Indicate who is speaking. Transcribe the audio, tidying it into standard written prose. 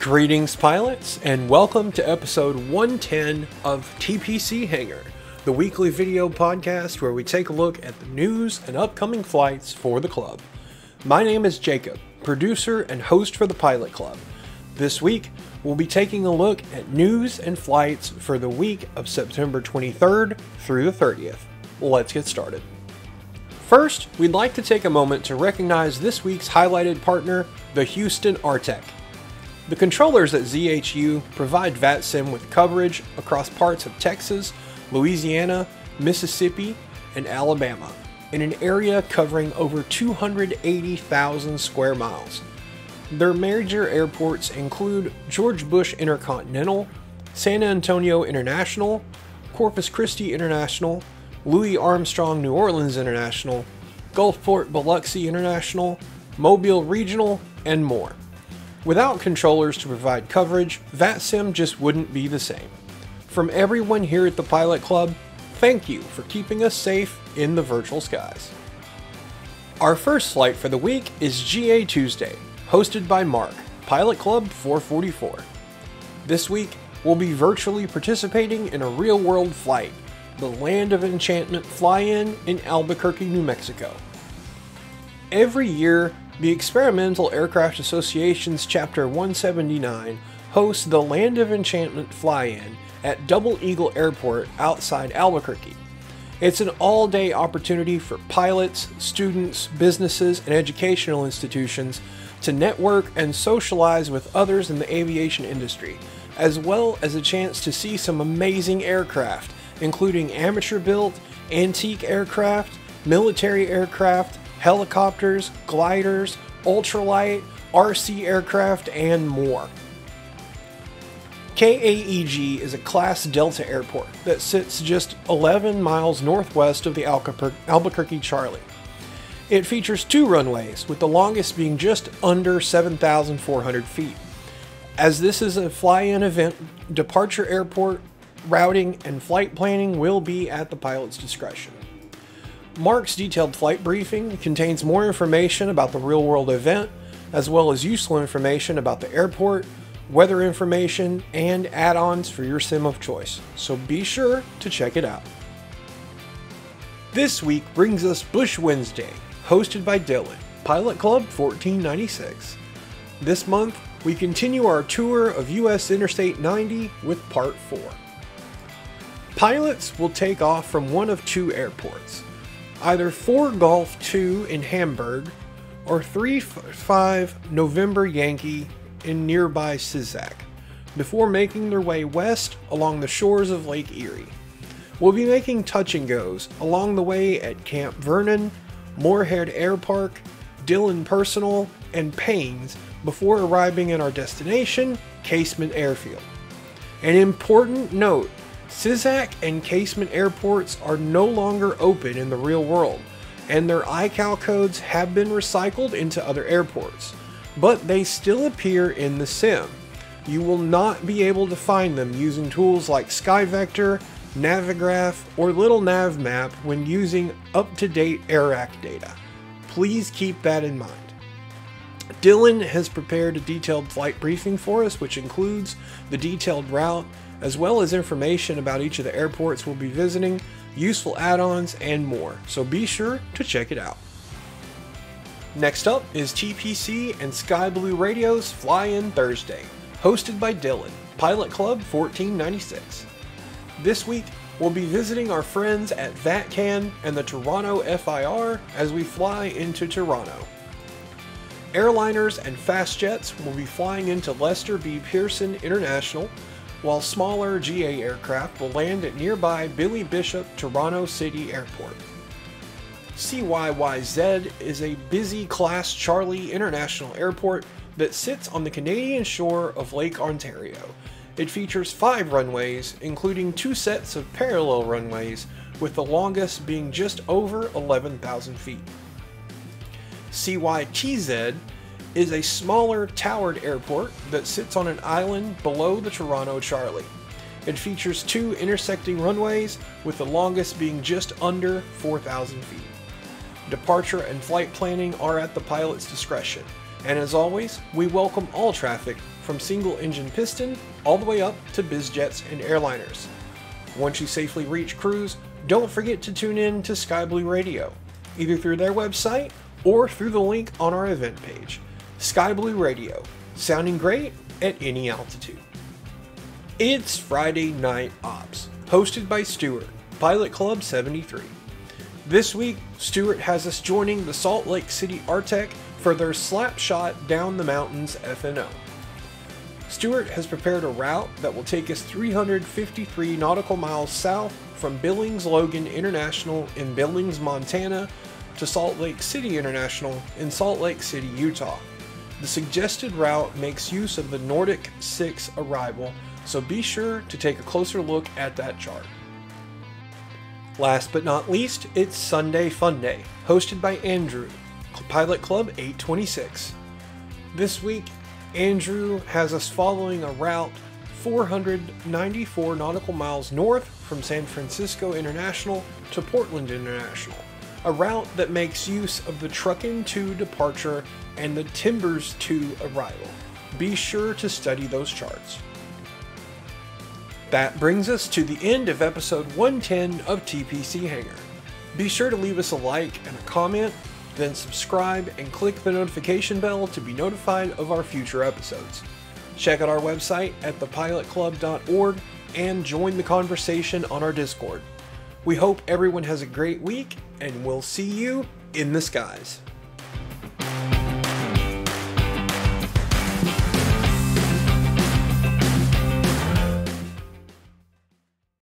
Speaker 1: Greetings pilots, and welcome to episode 110 of TPC Hangar, the weekly video podcast where we take a look at the news and upcoming flights for the club. My name is Jacob, producer and host for the Pilot Club. This week, we'll be taking a look at news and flights for the week of September 23rd through the 30th. Let's get started. First, we'd like to take a moment to recognize this week's highlighted partner, the Houston ARTCC. The controllers at ZHU provide VATSIM with coverage across parts of Texas, Louisiana, Mississippi, and Alabama, in an area covering over 280,000 square miles. Their major airports include George Bush Intercontinental, San Antonio International, Corpus Christi International, Louis Armstrong New Orleans International, Gulfport Biloxi International, Mobile Regional, and more. Without controllers to provide coverage, VATSIM just wouldn't be the same. From everyone here at the Pilot Club, thank you for keeping us safe in the virtual skies. Our first flight for the week is GA Tuesday, hosted by Mark, Pilot Club 444. This week, we'll be virtually participating in a real-world flight, the Land of Enchantment fly-in in Albuquerque, New Mexico. Every year, the Experimental Aircraft Association's Chapter 179 hosts the Land of Enchantment fly-in at Double Eagle Airport outside Albuquerque. It's an all-day opportunity for pilots, students, businesses, and educational institutions to network and socialize with others in the aviation industry, as well as a chance to see some amazing aircraft, including amateur-built, antique aircraft, military aircraft, helicopters, gliders, ultralight, RC aircraft, and more. KAEG is a Class Delta airport that sits just 11 miles northwest of the Albuquerque Charlie. It features two runways, with the longest being just under 7,400 feet. As this is a fly-in event, departure airport, routing, and flight planning will be at the pilot's discretion. Mark's detailed flight briefing contains more information about the real-world event, as well as useful information about the airport, weather information, and add-ons for your sim of choice, so be sure to check it out. This week brings us Bush Wednesday, hosted by Dylan, Pilot Club 1496. This month, we continue our tour of US Interstate 90 with Part 4. Pilots will take off from one of two airports, either 4 Golf 2 in Hamburg or 3-5 November Yankee in nearby Sisak, before making their way west along the shores of Lake Erie. We'll be making touch and goes along the way at Camp Vernon, Moorhead Air Park, Dillon Personal, and Paynes before arriving at our destination, Casement Airfield. An important note: Sisak and Casement airports are no longer open in the real world, and their iCal codes have been recycled into other airports, but they still appear in the sim. You will not be able to find them using tools like SkyVector, Navigraph, or Little Nav Map when using up-to-date AirAct data. Please keep that in mind. Dylan has prepared a detailed flight briefing for us, which includes the detailed route, as well as information about each of the airports we'll be visiting, useful add-ons, and more, so be sure to check it out. Next up is TPC and Sky Blue Radio's Fly-In Thursday, hosted by Dylan, Pilot Club 1496. This week, we'll be visiting our friends at VATCAN and the Toronto FIR as we fly into Toronto. Airliners and fast jets will be flying into Lester B. Pearson International, while smaller GA aircraft will land at nearby Billy Bishop Toronto City Airport. CYYZ is a busy Class Charlie International Airport that sits on the Canadian shore of Lake Ontario. It features 5 runways, including 2 sets of parallel runways, with the longest being just over 11,000 feet. CYTZ is a smaller towered airport that sits on an island below the Toronto Charlie. It features 2 intersecting runways, with the longest being just under 4,000 feet. Departure and flight planning are at the pilot's discretion, And as always, we welcome all traffic from single-engine piston all the way up to bizjets and airliners. Once you safely reach cruise, don't forget to tune in to Sky Blue Radio, either through their website or through the link on our event page. Sky Blue Radio, sounding great at any altitude. It's Friday Night Ops, hosted by Stuart, Pilot Club 73. This week, Stuart has us joining the Salt Lake City ARTC for their Slapshot Down the Mountains FNO. Stuart has prepared a route that will take us 353 nautical miles south from Billings-Logan International in Billings, Montana to Salt Lake City International in Salt Lake City, Utah. The suggested route makes use of the Nordic 6 arrival, so be sure to take a closer look at that chart. Last but not least, it's Sunday Fun Day, hosted by Andrew, Pilot Club 826. This week, Andrew has us following a route 494 nautical miles north from San Francisco International to Portland International, a route that makes use of the Truckin' 2 departure and the Timbers 2 arrival. Be sure to study those charts. That brings us to the end of episode 110 of TPC Hangar. Be sure to leave us a like and a comment, then subscribe and click the notification bell to be notified of our future episodes. Check out our website at thepilotclub.org and join the conversation on our Discord. We hope everyone has a great week, and we'll see you in the skies.